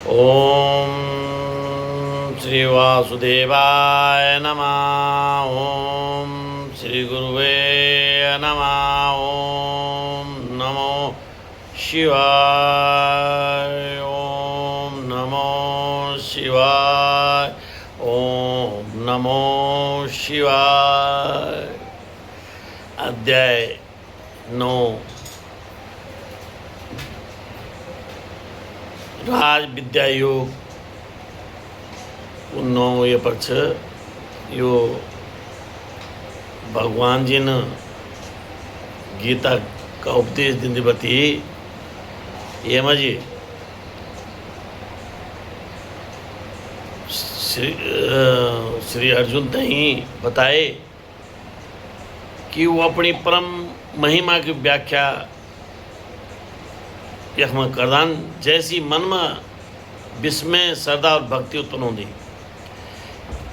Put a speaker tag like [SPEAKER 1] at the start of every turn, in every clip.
[SPEAKER 1] ओम श्री वासुदेवाय नमः। ओम श्री गुरुवे नमः। ओम नमो शिवाय। ओम नमो शिवाय। ओम नमो शिवाय। अध्याय 9 राज विद्या योग 9 पक्ष यो भगवान जी ने गीता का उपदेश दी बती ये मजी श्री अर्जुन तही बताए कि वो अपनी परम महिमा की व्याख्या यह करदान जैसी मन में विस्मय श्रद्धा और भक्ति उत्पन्न होती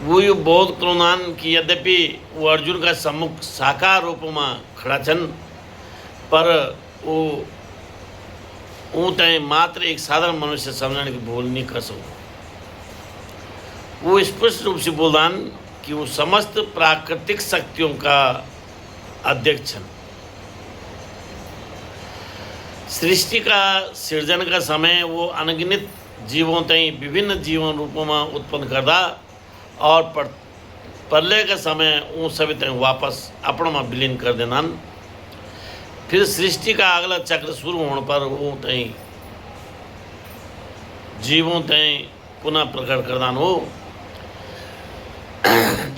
[SPEAKER 1] वो ये बोध करुणान कि यद्यपि वो अर्जुन का सम्मुख साकार रूप में खड़ा छन पर वो तय मात्र एक साधारण मनुष्य समझने की भूल नहीं कर सको। वो स्पष्ट रूप से बोलदान कि वो समस्त प्राकृतिक शक्तियों का अध्यक्ष छन। सृष्टि का सृजन का समय वो अनगिनत जीवों तई विभिन्न जीवन रूपों में उत्पन्न करदा और प्रलय का समय वो सभी तय वापस अपनों में विलीन कर देना। फिर सृष्टि का अगला चक्र शुरू होने पर वो तई जीवों तय पुनः प्रकट करदान हो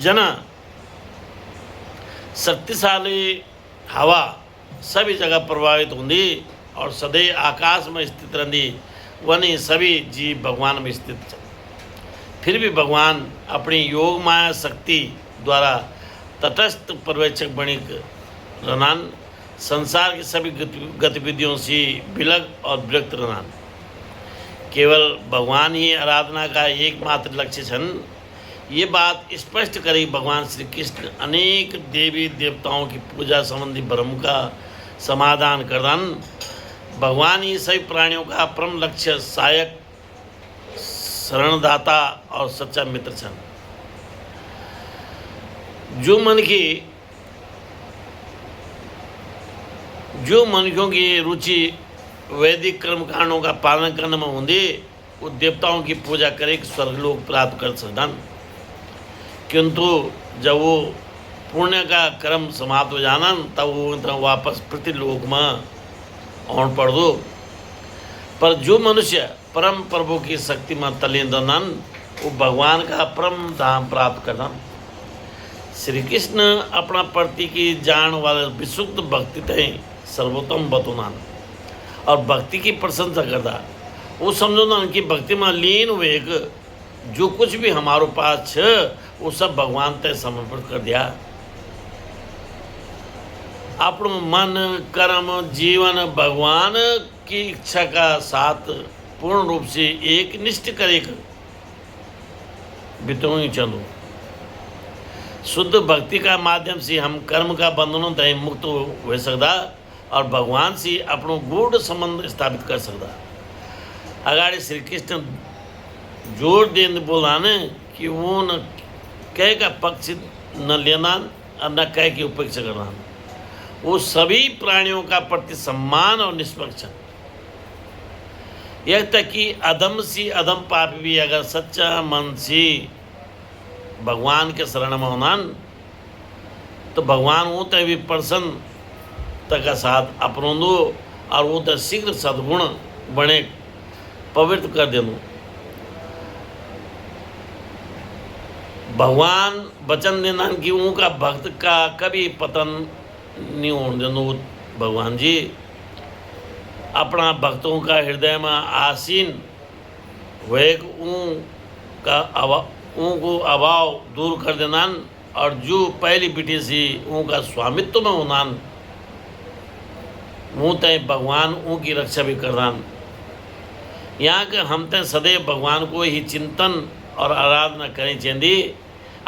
[SPEAKER 1] जना शक्तिशाली हवा सभी जगह प्रभावित होंगी और सदैव आकाश में स्थित रही वनी सभी जीव भगवान में स्थित। फिर भी भगवान अपनी योग माया शक्ति द्वारा तटस्थ पर्यवेक्षक बनी रनान संसार की सभी गतिविधियों से विलग और विरक्त रनान। केवल भगवान ही आराधना का एकमात्र लक्ष्य छन। ये बात स्पष्ट करी भगवान श्री कृष्ण अनेक देवी देवताओं की पूजा संबंधी भ्रम का समाधान करदान। भगवान ही सभी प्राणियों का परम लक्ष्य सहायक शरणदाता और सच्चा मित्र छन। जो मनुष्यों की रुचि वैदिक कर्मकांडों का पालन करने में होंगे वो देवताओं की पूजा करे स्वर्गलोक प्राप्त कर सकता। किंतु जब वो पुण्य का कर्म समाप्त हो जाना तब वो वापस पृथ्वीलोक में और पढ़ दो। पर जो मनुष्य परम प्रभु की शक्ति में तल्लीन रहना वो भगवान का परम धाम प्राप्त करना। श्री कृष्ण अपना प्रति की जान वाले विशुद्ध भक्ति तय सर्वोत्तम बतौना और भक्ति की प्रशंसा करता। वो समझो ना कि भक्ति में लीन हुए जो कुछ भी हमारे पास है वो सब भगवान तय समर्पित कर दिया। अपनो मन कर्म जीवन भगवान की इच्छा का साथ पूर्ण रूप से एक निष्ठ करे बितो ही चलो। शुद्ध भक्ति का माध्यम से हम कर्म का बंधनों तय मुक्त हो सकता और भगवान से अपनो गूढ़ संबंध स्थापित कर सकता। अगाड़ी श्री कृष्ण जोर देने बोला न कि वो न कह का पक्ष न लेना और न कह की उपेक्षा करना। वो सभी प्राणियों का प्रति सम्मान और निष्पक्ष। यह तक कि अधम सी अधम पापी भी अगर सच्चा मन से भगवान के शरण में होना तो भगवान वो तय भी प्रसन्न का साथ अपनों दो और वो तो शीघ्र सद्गुण बने पवित्र कर देनो। भगवान वचन देना कि उनका भक्त का कभी पतन नहीं होने देनो। भगवान जी अपना भक्तों का हृदय में आसीन हुए उनको अभाव दूर कर देना और जो पहली बेटी से उनका स्वामित्व में होना वो तय भगवान उनकी रक्षा भी करना। यहाँ के हम तय सदैव भगवान को ही चिंतन और आराधना करनी चाहिए।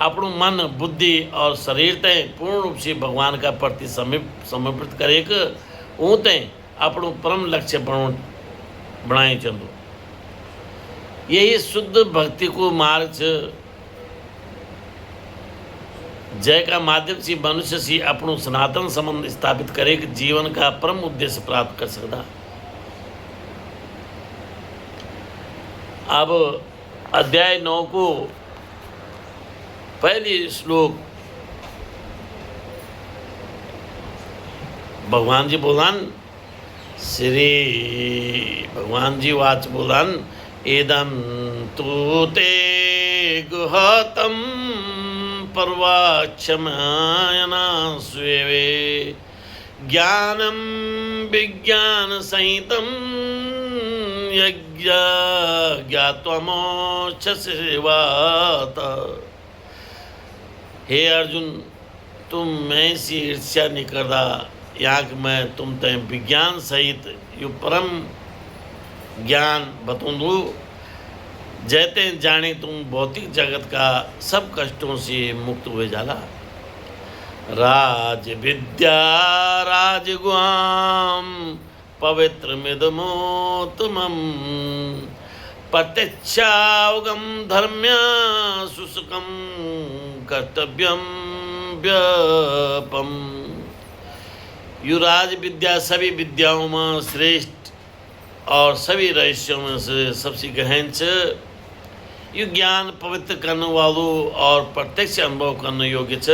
[SPEAKER 1] अपनों मन बुद्धि और शरीर तय पूर्ण रूप से भगवान का प्रति समर्पित करे वो तय अपनों परम लक्ष्य बनाए चलो। यही शुद्ध भक्ति को मार्ग छ। जय का माध्यम से मनुष्य से अपनो सनातन संबंध स्थापित करे कि जीवन का परम उद्देश्य प्राप्त कर सकता। अब अध्याय 9 को पहली श्लोक भगवान जी बोलन, श्री भगवान जी वाच बोलन, इदं तु ते गुहतं पर्वाक्षमायना स्वेवे ज्ञानं विज्ञान सहितं यज्ञ ज्ञात्वा सेवात। हे अर्जुन, तुम मैं सी ईर्ष्या नहीं करता, यहाँ कि मैं तुम तय विज्ञान सहित यु परम ज्ञान बतूंदू, जैते जाने तुम भौतिक जगत का सब कष्टों से मुक्त हुए जाला। राज विद्या राजगुआम पवित्र मिदमोत्तमं प्रत्यक्षावगम धर्म्य सुसुकम कर्तव्यम व्यापम। युराज विद्या सभी विद्याओं में श्रेष्ठ और सभी रहस्यों में से सबसे गहन छ। यु ज्ञान पवित्र करने वालों और प्रत्यक्ष अनुभव करने योग्य छ।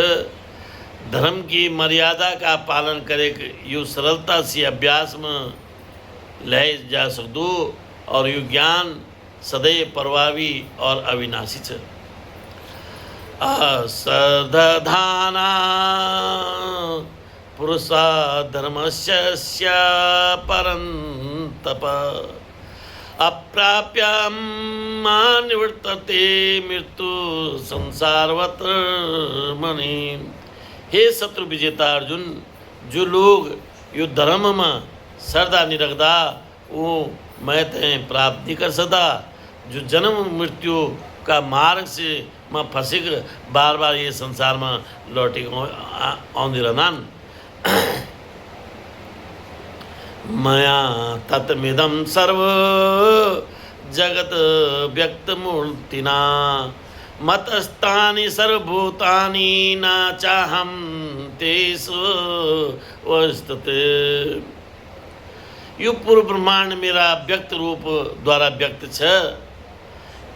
[SPEAKER 1] धर्म की मर्यादा का पालन करे यु सरलता से अभ्यास में लय जा सकदो और यु ज्ञान सदैव प्रभावी और अविनाशी छ। असदधाना पुरुषा धर्मस्य परन्तप अप्राप्य मा निवर्तते मृत्यु संसारवत मणि। हे शत्रु विजेता अर्जुन, जो लोग यो धर्म में श्रद्धा नहीं रखता वो मैं तय प्राप्त नहीं कर सकता। जो जन्म मृत्यु का मार्ग से मैं फंसे बार बार ये संसार में लौटे आंदी रहना। मया तत्मिदं सर्व जगत व्यक्त मूर्तिना मतस्तानि सर्वभूतानि न चाहम तेषु वर्तते। यु पूर्व ब्रह्मांड मेरा व्यक्त रूप द्वारा व्यक्त छ।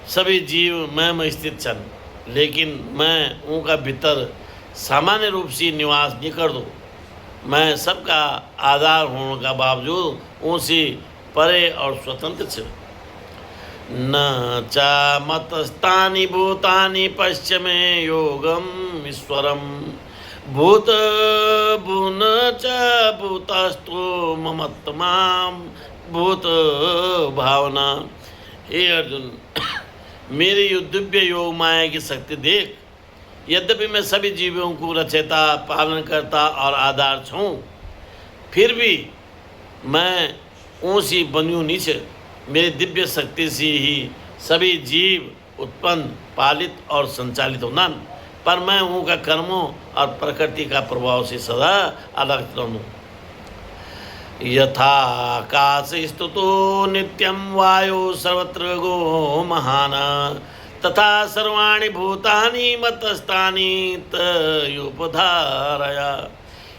[SPEAKER 1] सभी जीव मैं में स्थित छन, लेकिन मैं उनका भीतर सामान्य रूप से निवास नहीं कर दूँ। मैं सबका आधार होने का बावजूद उनसे परे और स्वतंत्र छ। न चा मतस्तानि भूतानि पश्चिमे योगम ईश्वरम भूत भून च भूतस्तु ममत्मा भूत भावना। हे अर्जुन, मेरी यो दिव्य योग माया की शक्ति देख। यद्यपि मैं सभी जीवों को रचयिता, पालन करता और आधार छूँ, फिर भी मैं ऊँची बन्यू नीचे मेरी दिव्य शक्ति से ही सभी जीव उत्पन्न, पालित और संचालित होना। पर मैं उनका कर्मों और प्रकृति का प्रभाव से सदा अलग रहूँ। यथाकाश स्तुतो नित्यं वायु सर्वत्र गो महान तथा सर्वाणि भूतानि मतस्थानि तयुपधारया।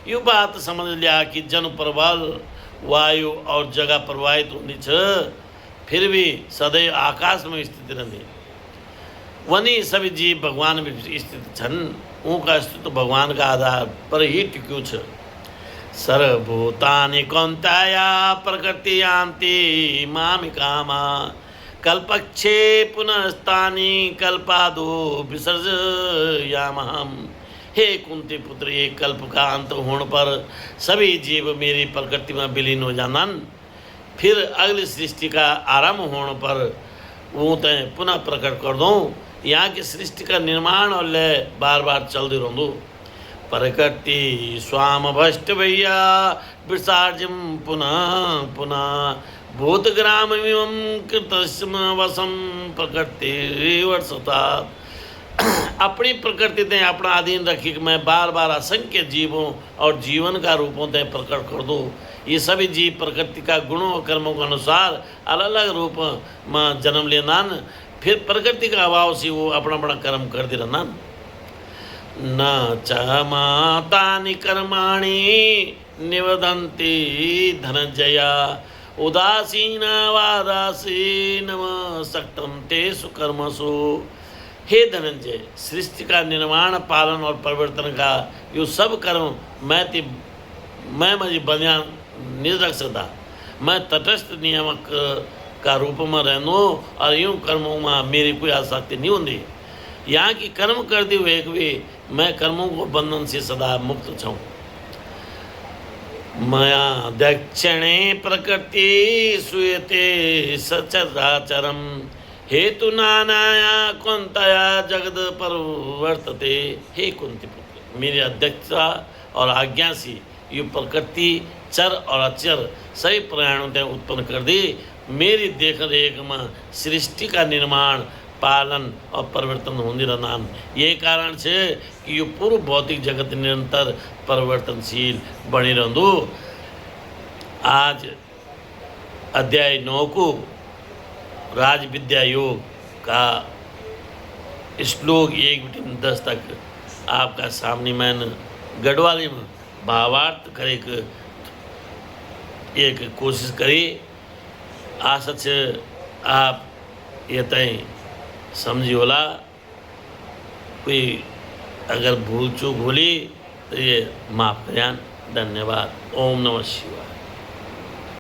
[SPEAKER 1] यू बात समझ लिया कि जन प्रबल वायु और जगह प्रवाहित होनी छ, फिर भी सदैव आकाश में स्थित रहने। वनी सभी जीव भगवान में स्थित छन। उनका अस्तित्व भगवान का आधार पर ही टिक्यू छ। सर्वभूतानि कौन्तेय प्रकृति यान्ति मामिकामा कल्पक्षे पुनस्तानि कल्पादो विसर्जयामहम्। हे कुंती पुत्र, एक कल्प का अंत होने पर सभी जीव मेरी प्रकृति में विलीन हो जानन। फिर अगली सृष्टि का आरंभ होने पर वो तय पुनः प्रकट कर दूँ। यहाँ की सृष्टि का निर्माण और लय बार बार चलते रहूँ। प्रकृति स्वाम भष्ट भैया विसर्जम पुनः पुनः भूतग्राम कृतस्म वसम प्रकृति वर्षता। अपनी प्रकृति ते अपना अधीन रखी कि मैं बार बार असंख्य जीवों और जीवन का रूपों ते प्रकट कर दूँ। ये सभी जीव प्रकृति का गुणों और कर्मों के अनुसार अलग अलग रूप में जन्म लेना, फिर प्रकृति का अभाव से वो अपना अपना कर्म कर दे रहना। न च मातानि कर्माणि निवदन्ति धनंजया उदासीना वादासीन सक्तम तेषु कर्मसु। हे धनंजय, सृष्टि का निर्माण, पालन और परिवर्तन का यो सब कर्म मैं मुझे बनियान नहीं रख सकता। मैं तटस्थ नियामक का रूप में रहनो और यूँ कर्मों में मेरी कोई आसक्ति नहीं होती। यहाँ की कर्म करते हुए भी मैं कर्मों को बंधन से सदा मुक्त छूँ। मया दक्षिणे प्रकृति सुयते सचराचरम हेतु नानाया कुंतया जगद परिवर्तते। हे कुंती पुत्र, मेरी अध्यक्षता और आज्ञा से ये प्रकृति चर और अचर सभी प्राणों ने उत्पन्न कर दी। मेरी देख रेख में सृष्टि का निर्माण, पालन और परिवर्तन होने रहना। ये कारण से कि ये पूर्व भौतिक जगत निरंतर परिवर्तनशील बनी रहूँ। आज अध्याय 9 को राज विद्या योग का श्लोक 1-10 तक आपका सामने मैंने गढ़वाली में भावार्थ करे एक कोशिश करी। आशा से आप ये तय समझी होला। कोई अगर भूल चूक होली तो ये माफ़ करें। धन्यवाद। ओम नमः शिवाय।